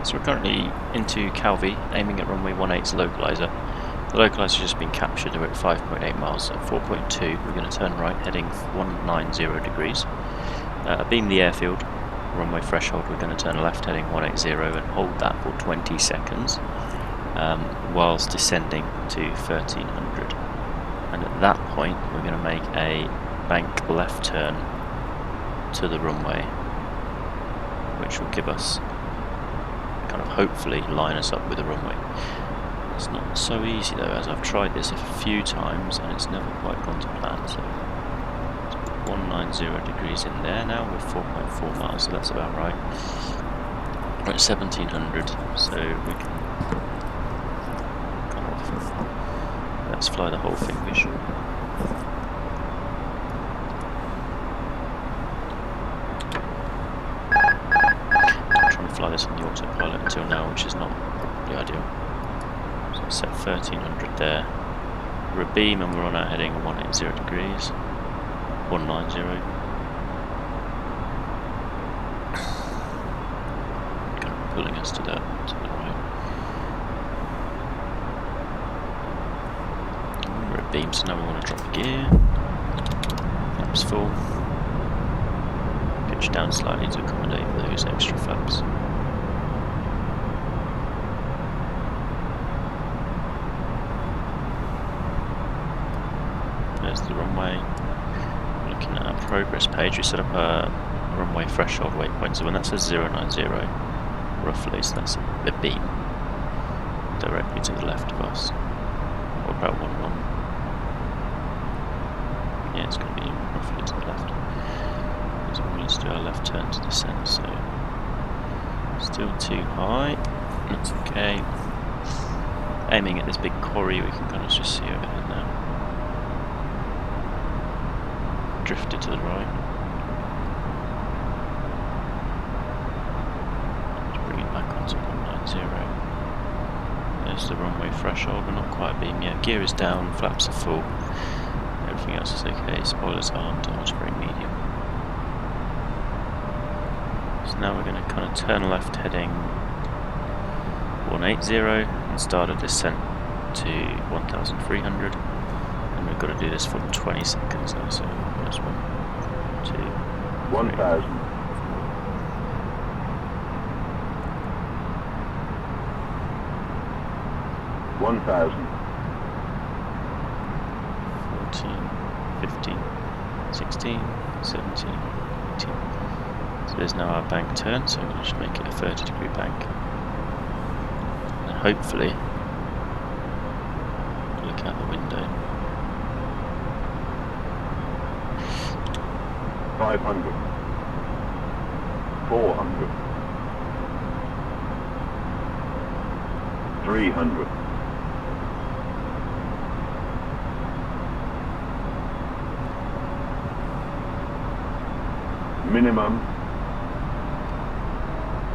So we're currently into Calvi, aiming at runway 18's localizer. The localizer has just been captured. We're at 5.8 miles at 4.2. We're going to turn right, heading 190 degrees. Abeam the airfield, runway threshold. We're going to turn left, heading 180, and hold that for 20 seconds, whilst descending to 1300. And at that point, we're going to make a bank left turn to the runway, which will give us, kind of hopefully line us up with the runway. It's not so easy though, as I've tried this a few times and it's never quite gone to plan. So 190 degrees in there now with 4.4 miles, so that's about right. We're at 1700, so we can come off. Let's fly the whole thing, we should. I'm trying to fly this on the autopilot until now, which is not the ideal. So let's set 1300 there. We're a beam and we're on our heading 180 degrees. 190. Kind of pulling us to the right. We're at beam, so now we want to drop a gear. Flaps full. Pitch down slightly to accommodate those extra flaps. There's the runway. Looking at our progress page, we set up a runway threshold waypoint, so when that says 090 roughly, so that's a beam directly to the left of us, or about 11. Yeah, it's going to be roughly to the left, because we need to do our left turn to descend, so still too high, that's okay. Aiming at this big quarry we can kind of just see overhead now. Drifted to the right. Let's bring it back onto 190. There's the runway threshold. We're not quite beam yet. Gear is down, flaps are full. Everything else is okay. Spoilers aren't. I'll just bring medium. So now we're going to kind of turn left, heading 180, and start a descent to 1300. And we've got to do this for 20 seconds now. So that's 1, 2, 1000. 1000. 14, 15, 16, 17, 18. So there's now our bank turn, so we'll just make it a 30-degree bank. And hopefully, look out the window. 500. 400. 300.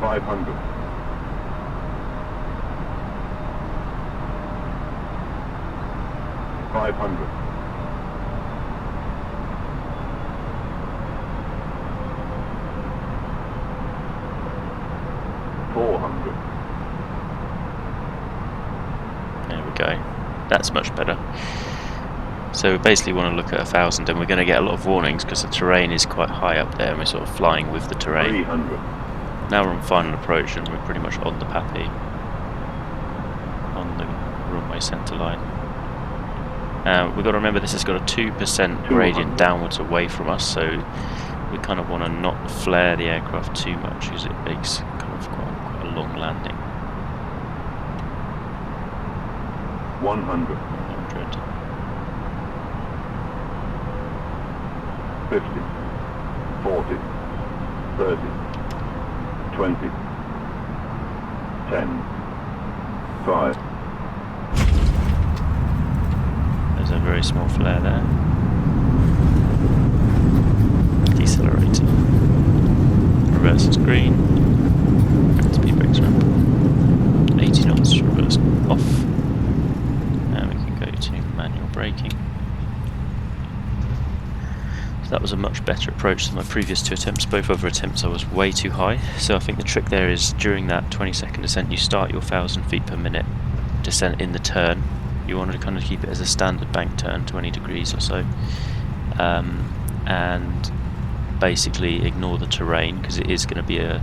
500. 500. 400. There we go. That's much better. So we basically want to look at 1000, and we're going to get a lot of warnings because the terrain is quite high up there and we're sort of flying with the terrain. 300. Now we're on final approach and we're pretty much on the PAPI, on the runway centre line. We've got to remember this has got a 2% gradient downwards away from us, so we kind of want to not flare the aircraft too much because it makes kind of quite a long landing. 100. 100. 50. 40. 30. 20. 10. 5. There's a very small flare there. Decelerating. Reverse is green. Speed brakes are up. 80 knots, reverse off. And we can go to manual braking. So that was a much better approach than my previous 2 attempts. Both other attempts I was way too high, so I think the trick there is during that 20-second descent you start your 1,000 feet per minute descent in the turn. You want to kind of keep it as a standard bank turn, 20 degrees or so, and basically ignore the terrain, because it is going to be a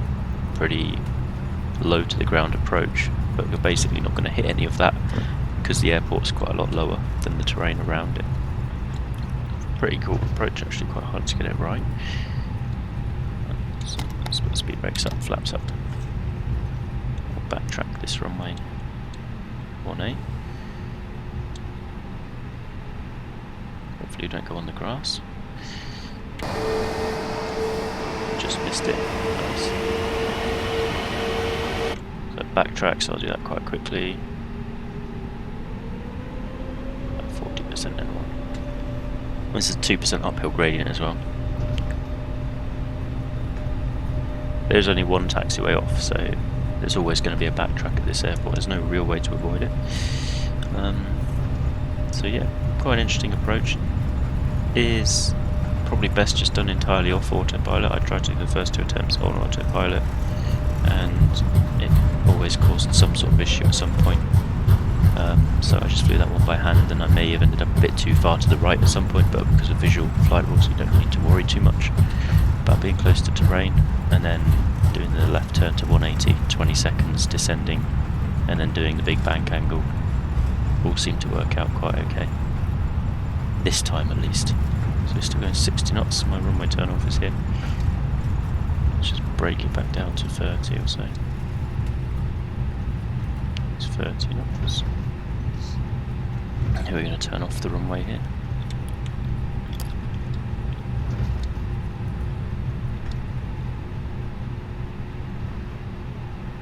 pretty low to the ground approach, but you're basically not going to hit any of that because the airport's quite a lot lower than the terrain around it. Pretty cool approach, actually, quite hard to get it right. So let's put the speed brakes up, flaps up. We'll backtrack this runway 1A. Hopefully you don't go on the grass. Just missed it. Nice. So backtrack, so I'll do that quite quickly. 40% N1. This is a 2% uphill gradient as well. There's only one taxiway off, so there's always going to be a backtrack at this airport. There's no real way to avoid it. So yeah, quite an interesting approach. Is probably best just done entirely off autopilot. I tried to do the first 2 attempts on autopilot, and it always caused some sort of issue at some point. So I just flew that one by hand, and I may have ended up a bit too far to the right at some point, but because of visual flight rules you don't need to worry too much about being close to terrain. And then doing the left turn to 180, 20 seconds descending, and then doing the big bank angle all seemed to work out quite okay. This time at least. So we're still going 60 knots, my runway turn off is here. Let's just break it back down to 30 or so. It's 30 knots. Here we're going to turn off the runway here.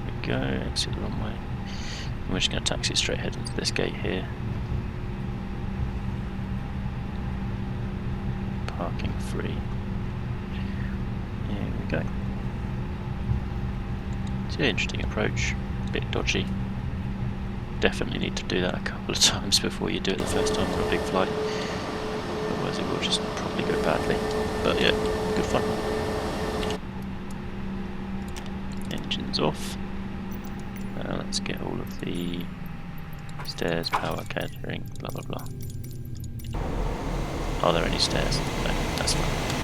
There we go, exit the runway. And we're just going to taxi straight ahead into this gate here. Parking free. Here we go. It's an interesting approach, a bit dodgy. Definitely need to do that a couple of times before you do it the first time on a big flight. Otherwise it will just probably go badly. But yeah, good fun. Engines off. Let's get all of the stairs, power, catering, blah blah blah. Are there any stairs? No, that's fine.